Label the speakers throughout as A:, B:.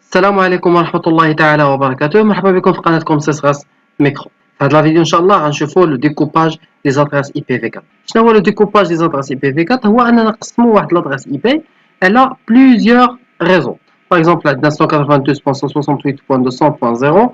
A: السلام عليكم ورحمة الله تعالى وبركاته. مرحبا بكم في قناتكم سيسغاس ميكرو. في هذا الفيديو إن شاء الله غنشوفوا لو ديكوباج دي زادريس اي بي في 4. شنو هو لو ديكوباج دي زادريس اي بي في 4؟ هو أننا نقسموا واحد لادريس اي بي على بليزيور ريزو. باغ اكزومبل عندنا 192.168.200.0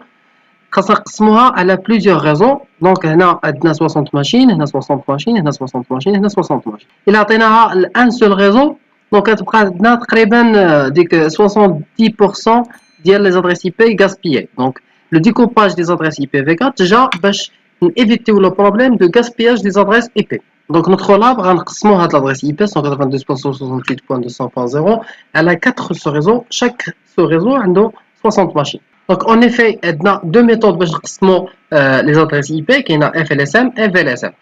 A: خاصنا نقسموها على بليزيور ريزو. دونك هنا عندنا 60 ماشين، هنا 60 ماشين، هنا 60 ماشين، هنا 60 ماشين. إلا عطيناها لان سول ريزو دونك غتبقى عندنا تقريبا ديك 70% ديال لي زادريس اي بي غاسبيي. دونك لو ديكوباج دي زادريس اي بي في 4 جا باش نيفيتيو لو بروبليم دو غاسبياج دي زادريس اي بي. دونك نوتخ لاب غنقسمو هاد لادريس اي بي 192.168.200.0 على 4 سو ريزو. شاك سو ريزو عنده 60 ماشين. دونك اون ايفي عندنا دو ميثود باش نقسمو لي زادريس اي بي. كاينه اف ال اس ام اف ال اس ام.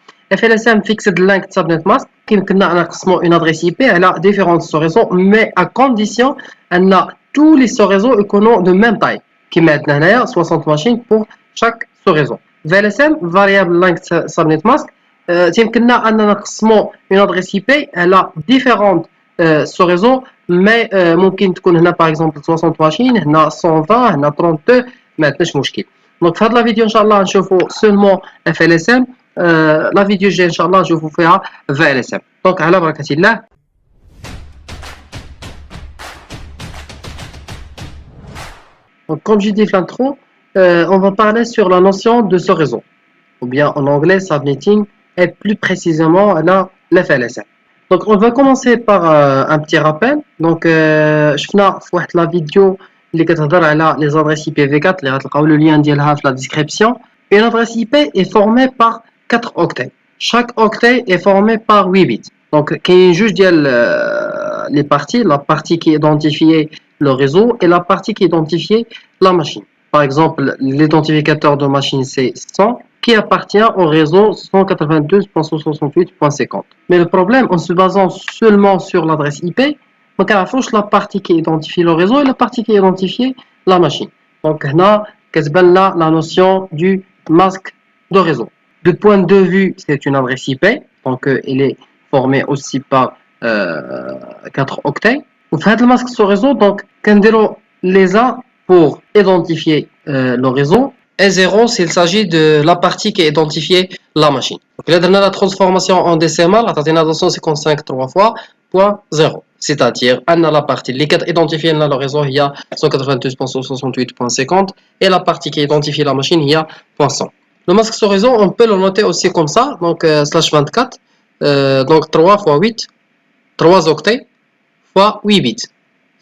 A: FLSM fixed length subnet mask كيمكننا نقسمو une adresse IP على différents sous-réseaux mais à condition أن tous les sous-réseaux يكونوا de même taille كيما عندنا هنايا 60 machines pour chaque sous-réseau. VLSM variable length subnet mask تيمكننا أننا نقسمو une adresse IP على différents sous-réseaux mais ممكن تكون هنا par exemple 60 machines هنا 120 هنا 32 ما عندناش مشكل. دونك في هاد لا فيديو ان شاء غنشوفو seulement FLSM. لا فيديو الجاي ان شاء الله نشوفوا فيها VLSM. دونك على بركة الله. Donc, comme j'ai dit l'intro, on va parler sur la notion de ce réseau, ou bien en anglais subnetting, et plus précisément la FLSM. Donc, on va commencer par un petit rappel. Donc, شفنا في واحد la vidéo اللي كتهضر على les adresses IPv4 اللي غتلقاو le lien ديالها في la description. Une adresse IP est formée par 4 octets. Chaque octet est formé par 8 bits. Donc, il y a juste les parties, la partie qui identifie le réseau et la partie qui identifie la machine. Par exemple, l'identificateur de machine c'est 100 qui appartient au réseau 192.168.50. Mais le problème, en se basant seulement sur l'adresse IP, on a la partie qui identifie le réseau et la partie qui identifie la machine. Donc, là, la notion du masque de réseau. De point de vue, c'est une adresse IP, donc elle est formée aussi par 4 octets. Vous faites le masque sur réseau, donc les A pour identifier le réseau, et 0 s'il s'agit de la partie qui identifie la machine. Donc là, on a la transformation en décimale, on a 255 3 fois, point 0. C'est-à-dire, on a la partie qui identifie le réseau, il y a 192.168.50, et la partie qui identifie la machine, il y a .100. Le masque sur réseau, on peut le noter aussi comme ça, donc slash 24, donc 3 fois 8, 3 octets fois 8 bits.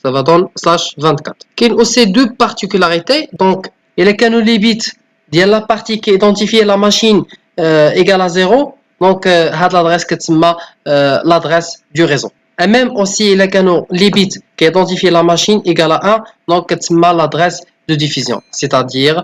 A: Ça va donner slash 24. Il y a aussi deux particularités, donc il y a les bits, il y a la partie qui identifie la machine égale à 0, donc l'adresse qui est l'adresse du réseau. Et même aussi il y a les bits qui identifient la machine égale à 1, donc c'est l'adresse de diffusion, c'est-à-dire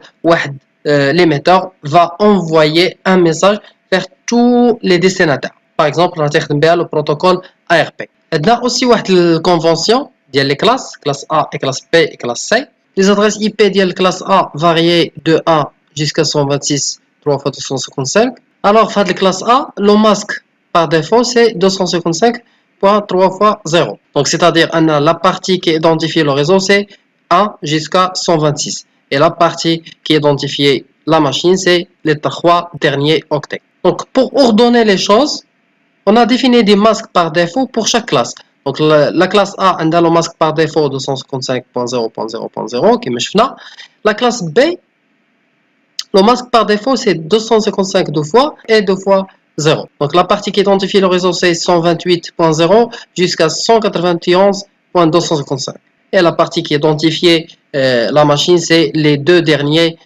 A: l'émetteur va envoyer un message vers tous les destinataires. Par exemple, on a le protocole ARP. Il y a aussi une convention des classes, classe A et classe B et classe C. Les adresses IP de la classe A varient de 1 jusqu'à 126 3 fois 255. Alors, pour la classe A, le masque par défaut c'est 255.3 fois 0. Donc, c'est-à-dire la partie qui identifie le réseau c'est 1 jusqu'à 126. Et la partie qui identifie la machine, c'est les 3 derniers octets. Donc, pour ordonner les choses, on a défini des masques par défaut pour chaque classe. Donc, la classe A a le masque par défaut de 255.0.0.0, qui est la classe B, le masque par défaut, c'est 255 deux fois et 2 fois 0. Donc, la partie qui identifie le réseau, c'est 128.0 jusqu'à 191.255. Et la partie qui identifie la machine, c'est les deux derniers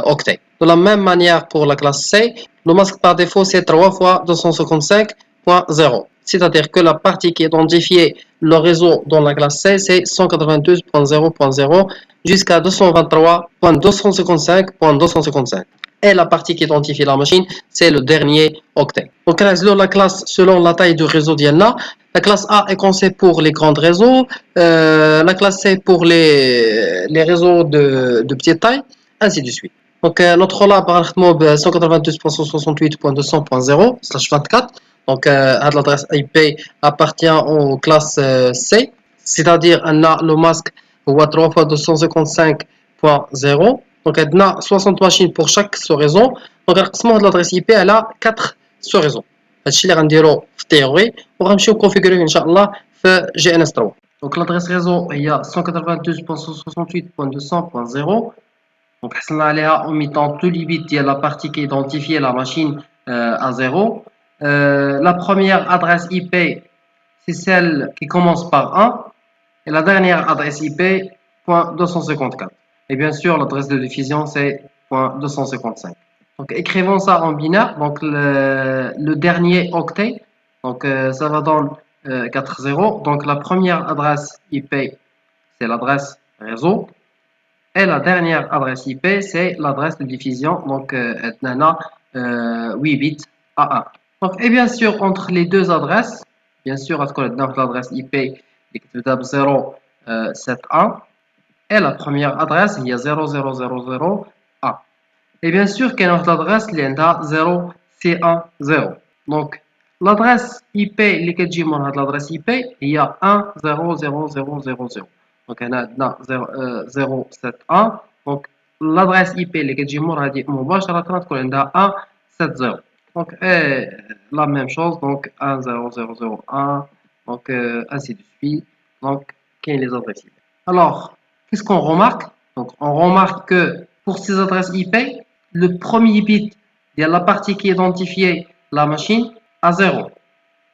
A: octets. De la même manière pour la classe C, le masque par défaut c'est 3 fois 255.0. C'est-à-dire que la partie qui identifie le réseau dans la classe C c'est 192.0.0 jusqu'à 223.255.255. Et la partie qui identifie la machine c'est le dernier octet. Donc la classe selon la taille du réseau d'Yana. La classe A est conçue pour les grands réseaux, la classe C pour les réseaux de petite taille, ainsi de suite. Donc notre lab va 192.168.200.0/24. Donc l'adresse IP appartient aux classes C, c'est-à-dire on a le masque هو 3 fois 255.0. Donc on a 60 machines pour chaque sous-réseau. Donc نقسموا هاد l'adresse IP على 4 sous-réseaux. هادشي اللي غنديرو في التيوري وغنمشيو كونفيغوريه ان شاء الله في جي ان اس 3. Donc l'adresse réseau هي 192.168.200.0. Donc حصلنا عليها en mettant tous les bits ديال la partie qui identifie la machine à 0. La première adresse IP c'est celle qui commence par 1 et la dernière adresse IP .254. Et bien sûr l'adresse de diffusion c'est .255. Donc écrivons ça en binaire. Donc le dernier octet, donc ça va dans 4 0. Donc la première adresse IP c'est l'adresse réseau et la dernière adresse IP c'est l'adresse de diffusion. Donc 8 bits à 1. Donc, et bien sûr entre les deux adresses, bien sûr l'adresse IP qui est 071 et la première adresse il y a 0000A. Et bien sûr qu'il y a une adresse qui est 0C10. Donc l'adresse IP اللي كتجي من هاد l'adresse IP هي 100000. Donc هنا عندنا 071. Donc l'adresse IP اللي كتجي من هذه مباشرة تكون عندها 170. Donc la même chose, donc 10001. Donc ainsi de suite. Donc quelles sont les adresses IP. Alors qu'est-ce qu'on remarque? Donc on remarque que pour ces adresses IP, le premier bit de la partie qui identifie la machine à 0.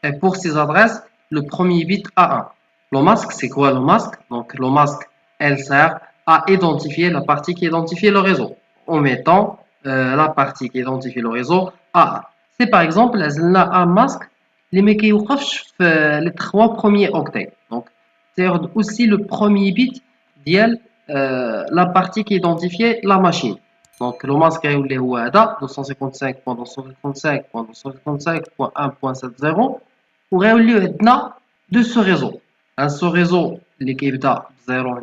A: Et pour ces adresses, le premier bit à 1. Le masque, c'est quoi le masque? Donc le masque, elle sert à identifier la partie qui identifie le réseau en mettant la partie qui identifie le réseau à 1. C'est par exemple un masque les les 3 premiers octets. Donc c'est aussi le premier bit de la partie qui identifie la machine. Donc le masque est 255.255.255.1.70 pour réunir de ce réseau. Un sous-réseau qui est 0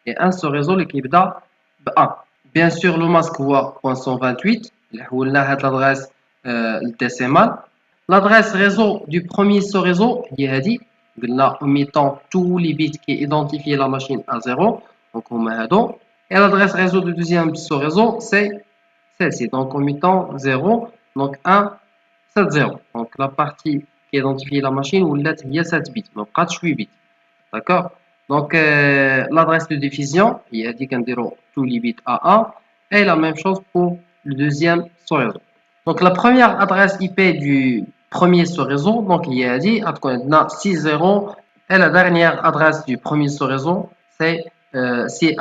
A: et un sous-réseau qui est 1. Bien sûr le masque voit .128 l'adresse décimale. L'adresse réseau du premier sous-réseau est en mettant tous les bits qui identifient la machine à 0. Donc on met et l'adresse réseau du deuxième sous-réseau c'est celle-ci. Donc en mettant 0, donc 1, 7, 0. Donc la partie qui identifie la machine ou il y a 7 bits, donc 8 bits. D'accord? Donc l'adresse de diffusion, il a dit qu'on dirait tous les bits à 1 et la même chose pour le deuxième sous-réseau. Donc la première adresse IP du premier sous-réseau, donc il a dit 6 0 et la dernière adresse du premier sous-réseau c'est 10.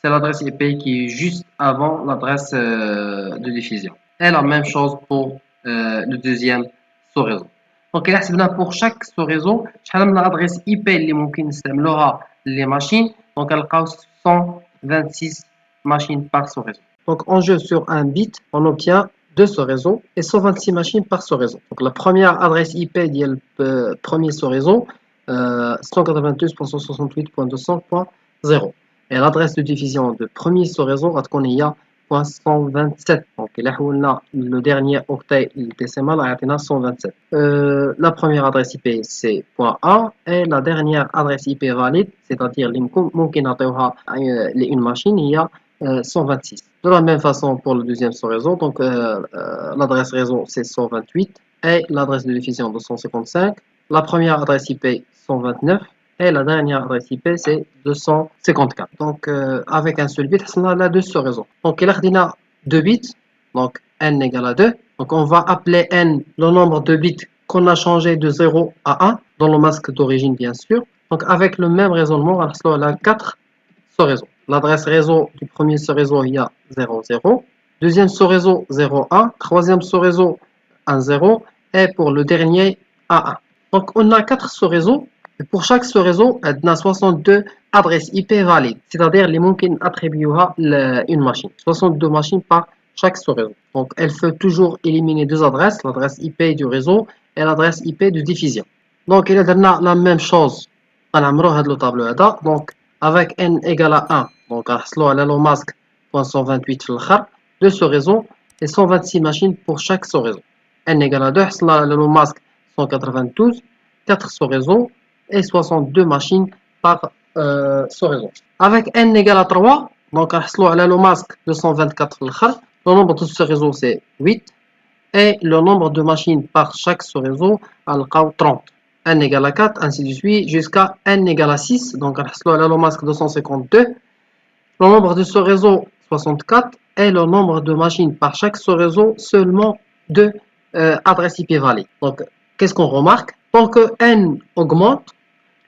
A: C'est l'adresse IP qui est juste avant l'adresse de diffusion. Et la même chose pour le deuxième sous-réseau. Donc pour chaque sous-réseau, l'adresse IP اللي ممكن نستعملوها les machines. Donc elle cause 126 machines par sous-réseau. Donc en jeu sur un bit, on obtient 2 sous-réseaux et 126 machines par sous-réseau. Donc la première adresse IP du premier sous-réseau 192.168.200.0 et l'adresse de diffusion de premier sous-réseau .127. Donc le dernier octet décimal a 127. La première adresse IP c'est .1 et la dernière adresse IP valide, c'est-à-dire une machine, il y a 126. De la même façon pour le deuxième sous-réseau, donc l'adresse réseau c'est 128 et l'adresse de diffusion 255. La première adresse IP 129 et la dernière adresse IP c'est 254. Donc avec un seul bit, on a 2 sous-réseaux. Donc il y a 2 bits, donc n égale à 2. Donc on va appeler n le nombre de bits qu'on a changé de 0 à 1 dans le masque d'origine bien sûr. Donc avec le même raisonnement, on a 4 sous-réseaux. L'adresse réseau du premier sous-réseau il y a 0 0, deuxième sous-réseau 0 1, troisième sous-réseau 1 0 et pour le dernier A1. Donc on a 4 sous-réseaux et pour chaque sous-réseau on a 62 adresses IP valides, c'est-à-dire les mumkin attribuera une machine, 62 machines par chaque sous-réseau. Donc elle peut toujours éliminer 2 adresses, l'adresse IP du réseau et l'adresse IP de diffusion. Donc il y a la même chose dans le tableau. Donc avec n égale à 1, donc à le masque .128 2 sous-réseaux et 126 machines pour chaque sous-réseau. n égale à 2, le masque 192, 4 sous-réseaux et 62 machines par ce réseau. Avec n égale à 3, donc le masque 224 le nombre de ce réseau c'est 8 et le nombre de machines par chaque sous-réseau est 30. n égale à 4, ainsi de suite, jusqu'à n égale à 6, donc le masque 252, le nombre de sous-réseaux 64 et le nombre de machines par chaque sous-réseau seulement 2 adresses IP valides. Donc, qu'est-ce qu'on remarque? Tant que n augmente,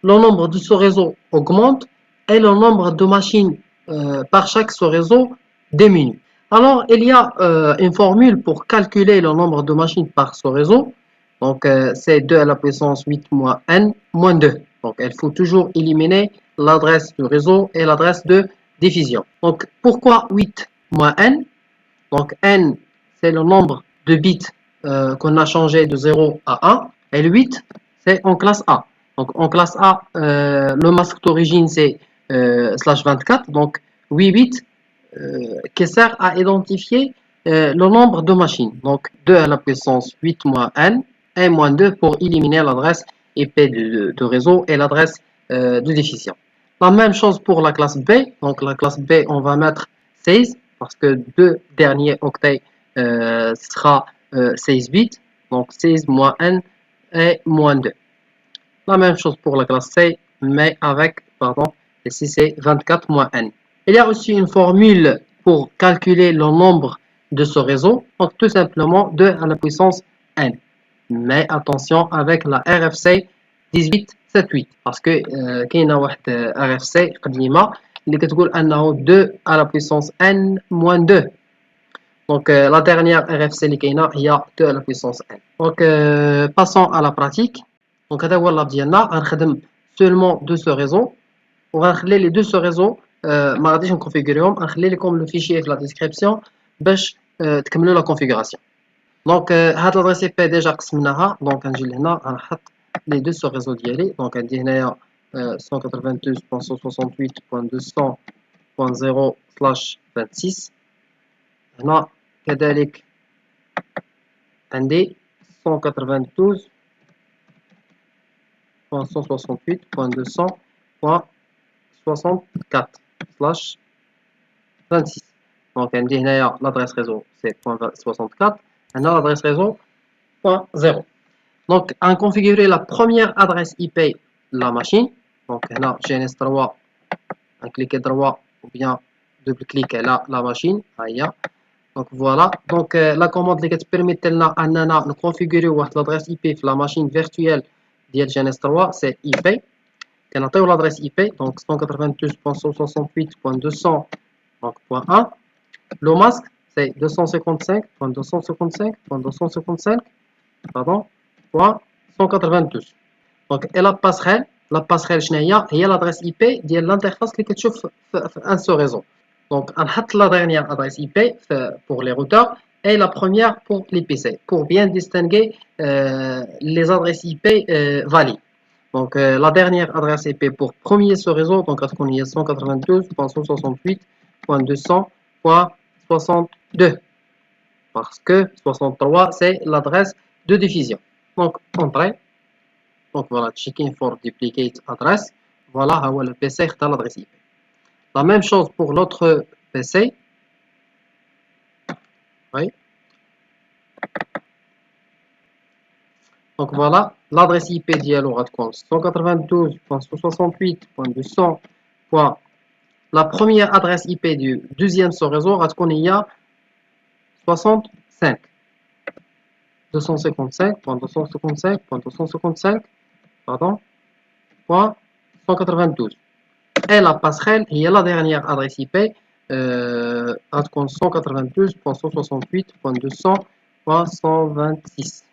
A: le nombre de sous-réseaux augmente et le nombre de machines par chaque sous-réseau diminue. Alors, il y a une formule pour calculer le nombre de machines par sous-réseau. Donc, c'est 2 à la puissance 8 moins n moins 2. Donc, il faut toujours éliminer l'adresse du réseau et l'adresse de diffusion. Donc, pourquoi 8 moins n? Donc, n, c'est le nombre de bits qu'on a changé de 0 à 1. Et le 8, c'est en classe A. Donc, en classe A, le masque d'origine, c'est /24. Donc, 8 bits qui sert à identifier le nombre de machines. Donc, 2 à la puissance 8 moins n et moins 2 pour éliminer l'adresse IP de réseau et l'adresse de diffusion. La même chose pour la classe B. Donc, la classe B, on va mettre 16 parce que deux derniers octets sera 16 bits. Donc, 16 moins n et moins 2. La même chose pour la classe C, mais avec, pardon, ici c'est 24 moins n. Il y a aussi une formule pour calculer le nombre de ce réseau. Donc, tout simplement 2 à la puissance n. Mais attention avec la RFC 1878 parce que كاينه واحد RFC قديمه اللي كتقول انه 2 à la puissance n moins 2. Donc la dernière RFC اللي كاينه هي 2 à la puissance n. Donc passons à la pratique. Donc هذا هو اللاب ديالنا غنخدم seulement de ce réseau وغنخلي les deux ce réseau ما غاديش نكونفيغوريهم غنخلي لكم le fichier في la description باش تكملوا la configuration. Donc هاد l'adresse IP déjà قسمناها. Donc غنجي لهنا غنحط les deux sur réseau ديالي. Donc عندي هنايا 192.168.200.0/26. هنا كذلك عندي 192.168.200.64/26. Donc عندي هنايا l'adresse réseau c'est .64. هنا l'adresse réseau .0. Donc, on configurer la première adresse IP de la machine. Donc, là, GNS3, un clic droit ou bien double clic là la machine. Donc, voilà. Donc, la commande qui permet de configurer l'adresse IP de la machine virtuelle de GNS3, c'est IP. On a l'adresse IP, donc 192.168.200, donc .1. Le masque, c'est 255.255.255, pardon. 192. Donc, et la passerelle شناهي هي l'adresse IP ديال l'interface اللي كتشوف في un seul réseau. Donc, on a la dernière adresse IP pour les routeurs et la première pour les PC pour bien distinguer les adresses IP valides. Donc, la dernière adresse IP pour premier ce réseau, donc à ce qu'on y est 192.168.200.62 parce que 63 c'est l'adresse de diffusion. Donc, entrée. Donc, voilà, checking for duplicate address. Voilà, le PC est à l'adresse IP. La même chose pour l'autre PC. Oui. Donc, voilà, l'adresse IP d'Yalo 192.168.200. La première adresse IP du deuxième sous-réseau, il y a 65. 255.255.255, pardon, .192. Et la passerelle, il y a la dernière adresse IP, 192.168.200.126.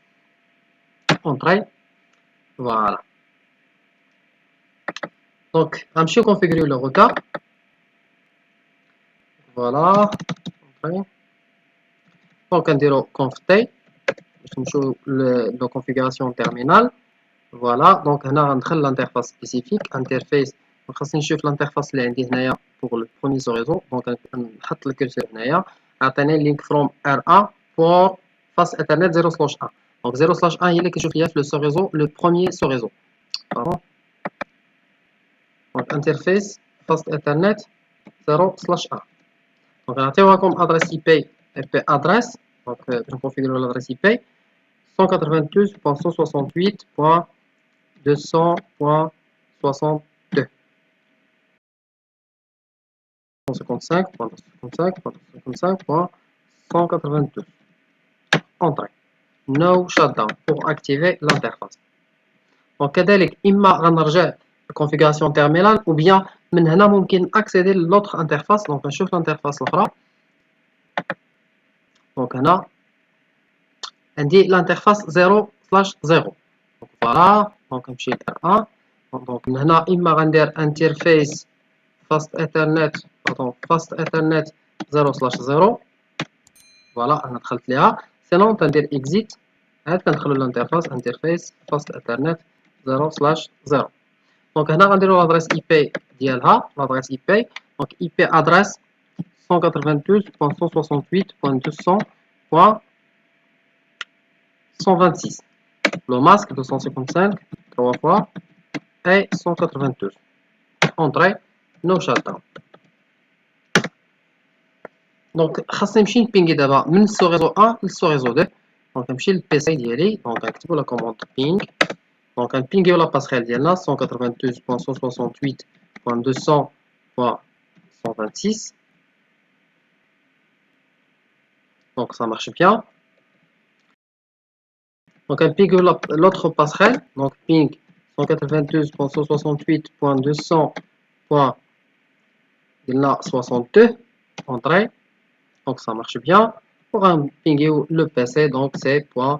A: Entrée. Voilà. Donc, je vais configurer le routeur. Voilà. Entrée. Donc, on dirait conf-t. La configuration terminale. Voilà. Donc, on a l'interface spécifique. Interface. Donc, on va l'interface pour le premier réseau. Donc, on va le curseur هنايا. عطيني link from R1 pour face Ethernet 0/1. Donc 0/1 il est que je fais le réseau, le premier réseau. Pardon. Donc interface fast Ethernet 0/1. Donc on comme adresse IP adresse. Donc je configure l'adresse IP 192.168.200.62. 155.192. Entrée. No shutdown pour activer l'interface. Donc كذلك إما غنرجع configuration terminal ou bien من هنا ممكن accéder l'autre interface. Donc نشوف l'interface الأخرى. Donc هنا عندي l'interface 0/0. Donc voilà. Donc نمشي ل R1. Donc من هنا إما غندير interface fast ethernet fast ethernet 0/0. فوالا انا دخلت ليها. سينون تندير اكزيت عاد كندخلو للانترفاس انترفيس فاست اثرنت 0/0. دونك هنا غنديرو لادريس اي بي ديالها لادريس اي بي. دونك اي بي ادريس 192.168.200.126. لو ماسك 255 3 fois et 192. Entrée, no shutdown. دونك خاصني نمشي نبينغي دابا من السو ريزو 1 للسو ريزو 2. دونك نمشي للبيسي ديالي. دونك نكتبو لا كوموند بينغ. دونك نبينغيو لا باسريل ديالنا 192.168.200.126. دونك ça marche bien. دونك نبينغيو l'autre passerelle. دونك ping 192.168.200.62. Entrée. Donc ça marche bien. Pour un pinguer le PC, donc c'est .1.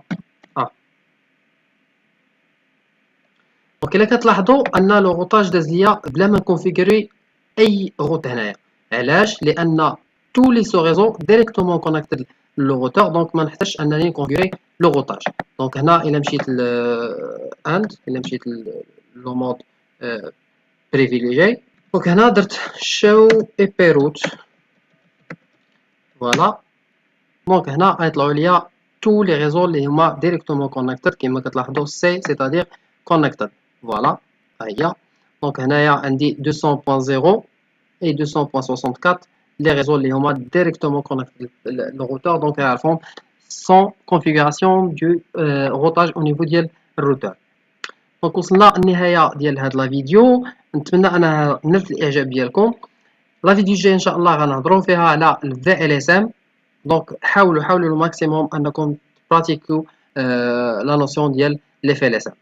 A: Donc إلا كتلاحظوا أن لو روتاج داز ليا بلا ما نكونفيغوري أي روت هنايا. علاش؟ لأن tous les sous réseaux directement connectés le routeur. Donc ما نحتاجش أنني نكونفيغوري لو روتاج. دونك هنا إلا مشيت ل AND إلا مشيت لو مود privilégié. دونك هنا درت show IP route. فوالا. دونك هنا غيطلعوا ليا tous les réseaux اللي هما directement connected كما كتلاحظوا سي c'est-à-dire connected. فوالا ها هي. دونك هنايا عندي 200.0 et 200.64 les réseaux اللي هما directement connected le routeur. دونك يعرفون sans configuration du routage au niveau ديال الروتور. دونك وصلنا للنهايه ديال هاد لا فيديو. نتمنى انها نلت الاعجاب ديالكم. لا فيديو الجايه ان شاء الله غنهضروا فيها على الفي ال اس ام. دونك حاولوا الماكسيموم انكم براتيكو لا نوسيون ديال لي في ال اس ام.